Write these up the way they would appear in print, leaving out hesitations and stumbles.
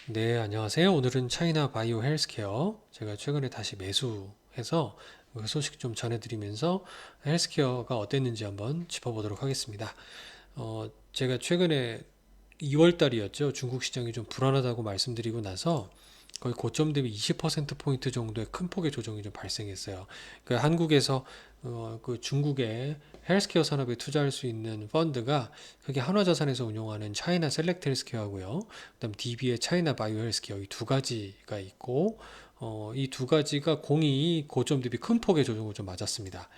네, 안녕하세요. 오늘은 차이나 바이오 헬스케어 제가 최근에 다시 매수해서 그 소식 좀 전해드리면서 헬스케어가 어땠는지 한번 짚어보도록 하겠습니다. 제가 최근에 2월 달이었죠. 중국 시장이 좀 불안하다고 말씀드리고 나서 거의 고점 대비 20%포인트 정도의 큰 폭의 조정이 좀 발생했어요. 그 한국에서 그 중국의 헬스케어 산업에 투자할 수 있는 펀드가 그게 한화자산에서 운용하는 차이나 셀렉트 헬스케어하고요. 그다음 DB의 차이나 바이오 헬스케어 이 두 가지가 있고 이 두 가지가 공이 고점 대비 큰 폭의 조정을 좀 맞았습니다.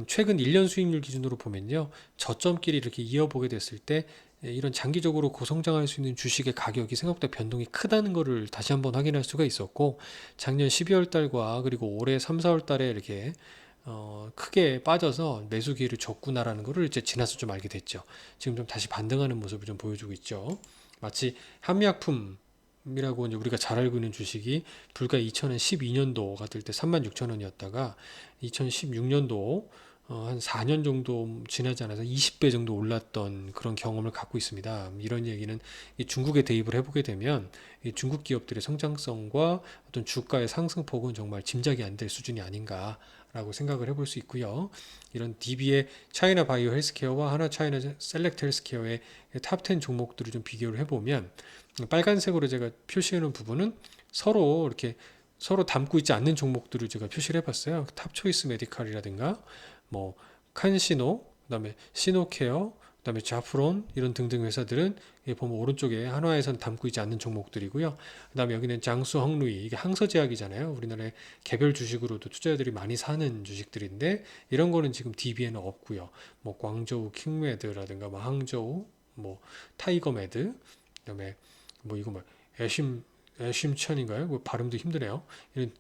최근 1년 수익률 기준으로 보면요. 저점끼리 이렇게 이어보게 됐을 때 이런 장기적으로 고성장할 수 있는 주식의 가격이 생각보다 변동이 크다는 것을 다시 한번 확인할 수가 있었고 작년 12월 달과 그리고 올해 3, 4월 달에 이렇게 크게 빠져서 매수 기회를 줬구나라는 것을 이제 지나서 좀 알게 됐죠. 지금 좀 다시 반등하는 모습을 좀 보여주고 있죠. 마치 한미약품이라고 이제 우리가 잘 알고 있는 주식이 불과 2012년도가 될 때 36,000원이었다가 2016년도 한 4년 정도 지나지 않아서 20배 정도 올랐던 그런 경험을 갖고 있습니다. 이런 얘기는 중국에 대입을 해보게 되면 중국 기업들의 성장성과 어떤 주가의 상승폭은 정말 짐작이 안 될 수준이 아닌가라고 생각을 해볼 수 있고요. 이런 DB의 차이나 바이오 헬스케어와 하나 차이나 셀렉트 헬스케어의 탑 10 종목들을 좀 비교를 해보면 빨간색으로 제가 표시해 놓은 부분은 서로 이렇게 서로 담고 있지 않는 종목들을 제가 표시를 해봤어요. 탑 초이스 메디칼이라든가 뭐 칸시노, 그다음에 시노케어, 그다음에 자프론 이런 등등 회사들은 보면 오른쪽에 한화에선 담고 있지 않는 종목들이고요. 그다음에 여기는 장수 헝루이 이게 항서제약이잖아요. 우리나라의 개별 주식으로도 투자자들이 많이 사는 주식들인데 이런 거는 지금 DB에는 없고요. 뭐 광저우 킹메드라든가 뭐 항저우 뭐 타이거메드 그다음에 뭐 이거 뭐 애심 애심천인가요? 뭐 발음도 힘드네요.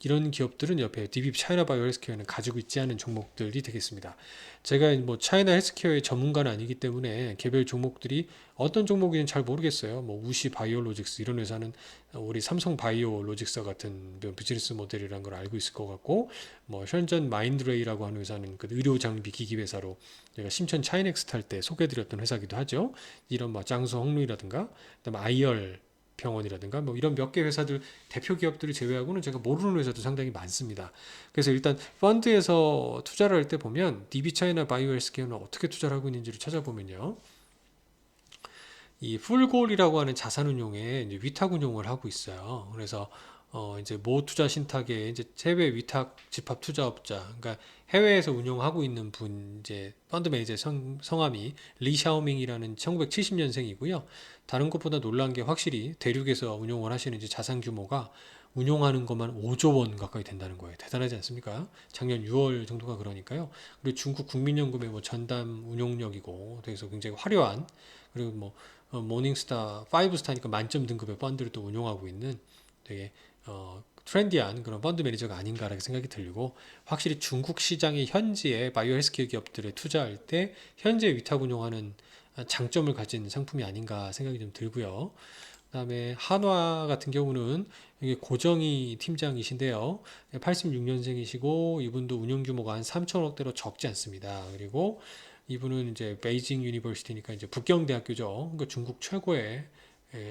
이런 기업들은 옆에 DB 차이나 바이오 헬스케어는 가지고 있지 않은 종목들이 되겠습니다. 제가 뭐 차이나 헬스케어의 전문가는 아니기 때문에 개별 종목들이 어떤 종목인지 잘 모르겠어요. 뭐 우시 바이오로직스 이런 회사는 우리 삼성 바이오로직스 같은 비즈니스 모델이라는 걸 알고 있을 것 같고 뭐 현전 마인드레이라고 하는 회사는 그 의료 장비 기기 회사로 제가 심천 차이넥스 탈 때 소개해드렸던 회사기도 하죠. 이런 뭐 장수 홍루이라든가 그다음에 아이얼 병원이라든가 뭐 이런 몇 개 회사들 대표 기업들을 제외하고는 제가 모르는 회사도 상당히 많습니다. 그래서 일단 펀드에서 투자를 할 때 보면 DB 차이나 바이오 헬스케어는 어떻게 투자를 하고 있는지를 찾아보면요. 이 풀골이라고 하는 자산운용에 이제 위탁운용을 하고 있어요. 그래서 이제 모 투자 신탁에 이제 해외 위탁 집합 투자업자, 그러니까 해외에서 운용하고 있는 분 이제 펀드 매니저 성함이 리 샤오밍이라는 1970년생이고요. 다른 것보다 놀란 게 확실히 대륙에서 운용을 하시는 이제 자산 규모가 운용하는 것만 5조 원 가까이 된다는 거예요. 대단하지 않습니까? 작년 6월 정도가 그러니까요. 그리고 중국 국민연금의 뭐 전담 운용력이고, 그래서 굉장히 화려한 그리고 뭐 모닝스타 5스타니까 만점 등급의 펀드를 또 운용하고 있는 되게 트렌디한 그런 펀드 매니저가 아닌가라는 생각이 들고 확실히 중국 시장의 현지의 바이오 헬스케어 기업들에 투자할 때 현재 위탁 운용하는 장점을 가진 상품이 아닌가 생각이 좀 들고요. 그다음에 한화 같은 경우는 이게 고정희 팀장이신데요. 86년생이시고 이분도 운용 규모가 한 3천억대로 적지 않습니다. 그리고 이분은 이제 베이징 유니버시티니까 이제 북경대학교죠. 그러니까 중국 최고의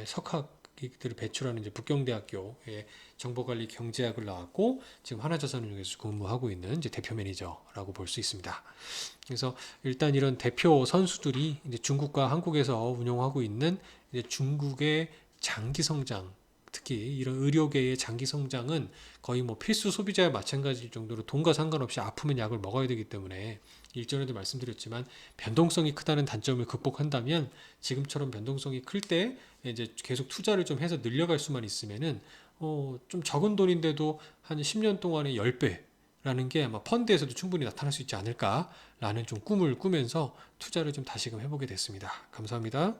석학들을 배출하는 이제 북경대학교의 정보관리 경제학을 나왔고 지금 하나자산운용에서 근무하고 있는 이제 대표 매니저라고 볼 수 있습니다. 그래서 일단 이런 대표 선수들이 이제 중국과 한국에서 운영하고 있는 이제 중국의 장기 성장, 특히 이런 의료계의 장기 성장은 거의 뭐 필수 소비자와 마찬가지일 정도로 돈과 상관없이 아프면 약을 먹어야 되기 때문에 일전에도 말씀드렸지만 변동성이 크다는 단점을 극복한다면 지금처럼 변동성이 클 때 이제 계속 투자를 좀 해서 늘려갈 수만 있으면은 좀 적은 돈인데도 한 10년 동안에 10배 라는 게 아마 펀드에서도 충분히 나타날 수 있지 않을까라는 좀 꿈을 꾸면서 투자를 좀 다시금 해보게 됐습니다. 감사합니다.